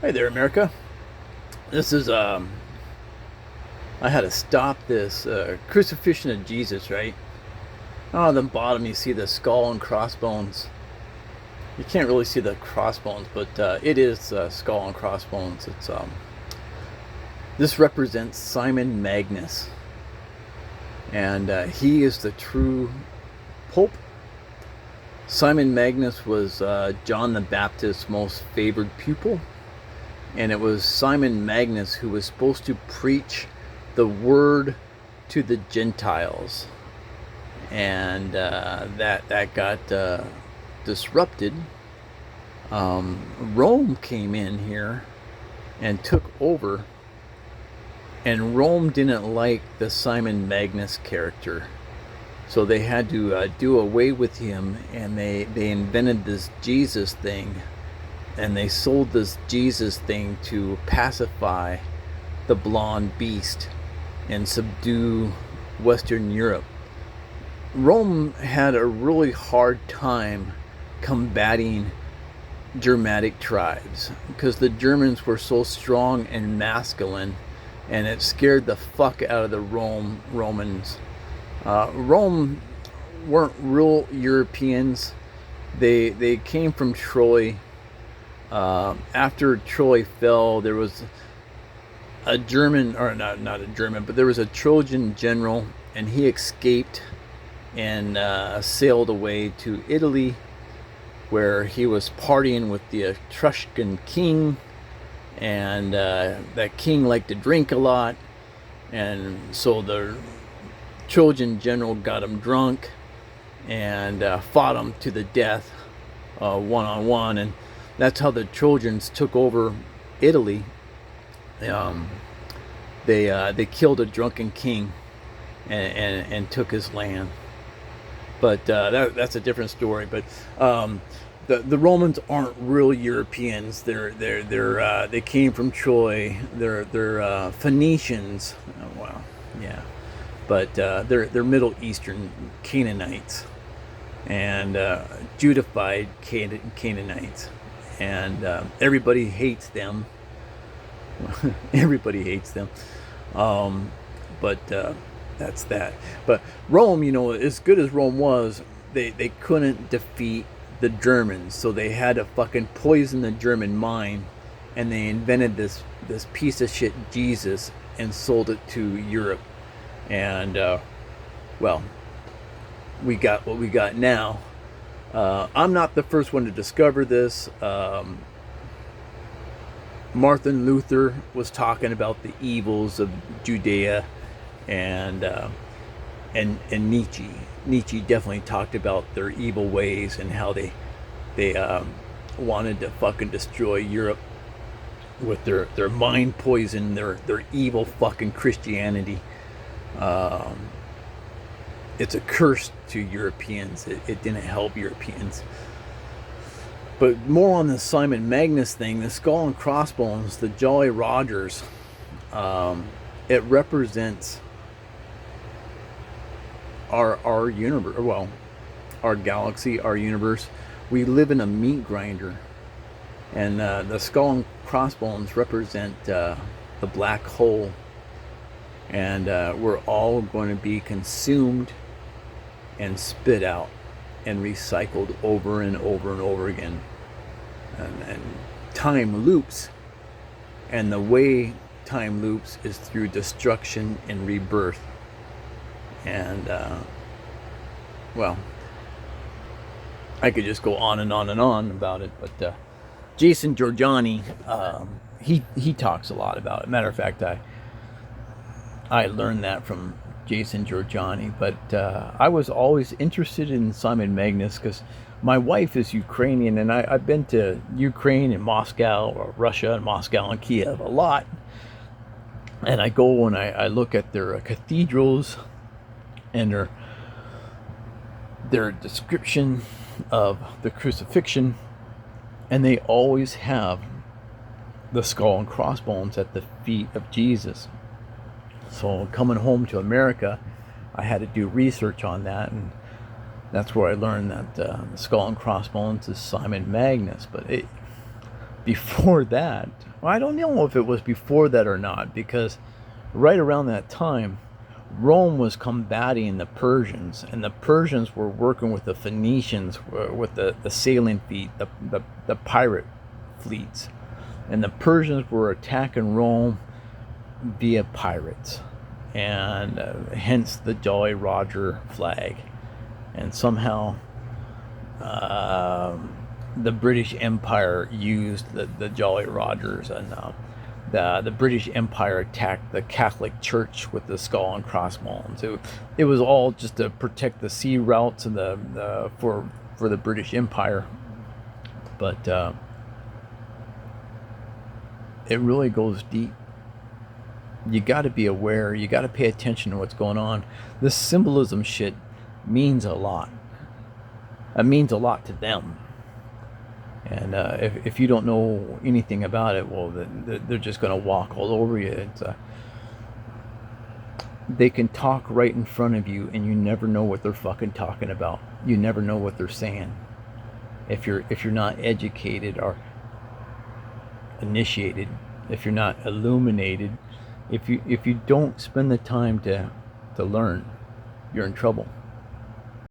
Hey there, America. This is I had to stop this crucifixion of Jesus, right? On the bottom, you see the skull and crossbones. You can't really see the crossbones, but it is skull and crossbones. It's this represents Simon Magnus, and he is the true pope. Simon Magnus was John the Baptist's most favored pupil, and it was Simon Magnus who was supposed to preach the word to the Gentiles, and that got disrupted. Rome came in here and took over, and Rome didn't like the Simon Magnus character, so they had to do away with him, and they invented this Jesus thing, and they sold this Jesus thing to pacify the blonde beast and subdue Western Europe. Rome had a really hard time combating Germanic tribes because the Germans were so strong and masculine, and it scared the fuck out of the Romans. Rome weren't real Europeans. They came from Troy. After Troy fell, there was a German, or not a German, but there was a Trojan general, and he escaped and sailed away to Italy, where he was partying with the Etruscan king, and that king liked to drink a lot, and so the Trojan general got him drunk and fought him to the death, one-on-one, and that's how the Trojans took over Italy. They killed a drunken king and took his land. But that's a different story. But the Romans aren't real Europeans. They came from Troy. They're Phoenicians. Oh, wow, yeah. But they're Middle Eastern Canaanites and Judified Canaanites, and everybody hates them. Everybody hates them. But that's that. But Rome, as good as Rome was, they couldn't defeat the Germans, so they had to fucking poison the German mind, and they invented this piece of shit Jesus and sold it to Europe. And well, we got what we got now. I'm not the first one to discover this. Martin Luther was talking about the evils of Judea, and Nietzsche. Nietzsche definitely talked about their evil ways and how they wanted to fucking destroy Europe with their mind poison, their evil fucking Christianity. It's a curse to Europeans. It didn't help Europeans. But more on the Simon Magnus thing, the skull and crossbones, the Jolly Rogers, it represents our universe, well, our galaxy, our universe. We live in a meat grinder, and the skull and crossbones represent the black hole, and we're all going to be consumed and spit out and recycled over and over and over again. And time loops, and the way time loops is through destruction and rebirth. And well, I could just go on and on and on about it, but Jason Giorgiani, he talks a lot about it. Matter of fact, I learned that from Jason Giorgiani, but I was always interested in Simon Magnus because my wife is Ukrainian, and I've been to Ukraine and Moscow, or Russia and Moscow and Kiev a lot, and I go and I look at their cathedrals and their description of the crucifixion, and they always have the skull and crossbones at the feet of Jesus. So coming home to America, I had to do research on that, and that's where I learned that the skull and crossbones is Simon Magnus. But before that, Well, I don't know if it was before that or not, because right around that time, Rome was combating the Persians, and the Persians were working with the Phoenicians, with the sailing fleet, the pirate fleets. And the Persians were attacking Rome via pirates, and hence the Jolly Roger flag. And somehow the British Empire used the Jolly Rogers, and the British Empire attacked the Catholic Church with the skull and crossbones. It was all just to protect the sea routes and for the British Empire. But it really goes deep. You got to be aware. You got to pay attention to what's going on. This symbolism shit means a lot. It means a lot to them. And if you don't know anything about it, well, then they're just going to walk all over you. They can talk right in front of you, and you never know what they're fucking talking about. You never know what they're saying. If you're not educated or initiated, if you're not illuminated, if you don't spend the time to learn, you're in trouble.